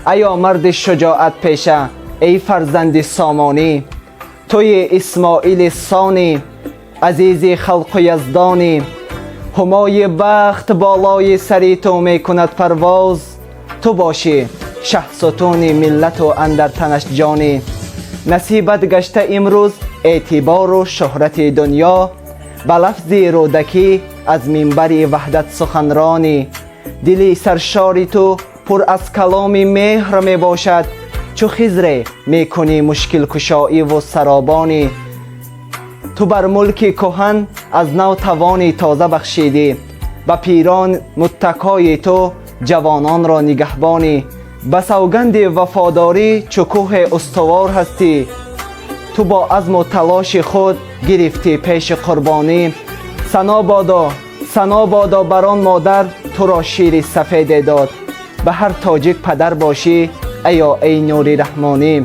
ایا مرد شجاعت پیشه ای فرزند سامانی، توی اسماعیل ثانی عزیز خلق یزدانی. همای بخت بالای سری تو می کند پرواز، تو باشی شه ستون ملت و اندر تنش جانی. نصیبت گشته امروز اعتبار و شهرت دنیا، به لفظ رودکی از منبر وحدت سخنرانی. دلی سرشار تو پر از کلام مهر می باشد، چو خضر می کنی مشکل کشایی و سرابانی. تو بر ملک کهن از نو توانی تازه بخشیدی، و پیران متکای تو جوانان را نگهبانی. به سوگند وفاداری چو کوه استوار هستی، تو با عزم و تلاش خود گرفتی پیش قربانی. ثنا بادا بر آن مادر تو را شیر سفید داد، به هر تاجیک پدر باشی ایا ای نور رحمانی.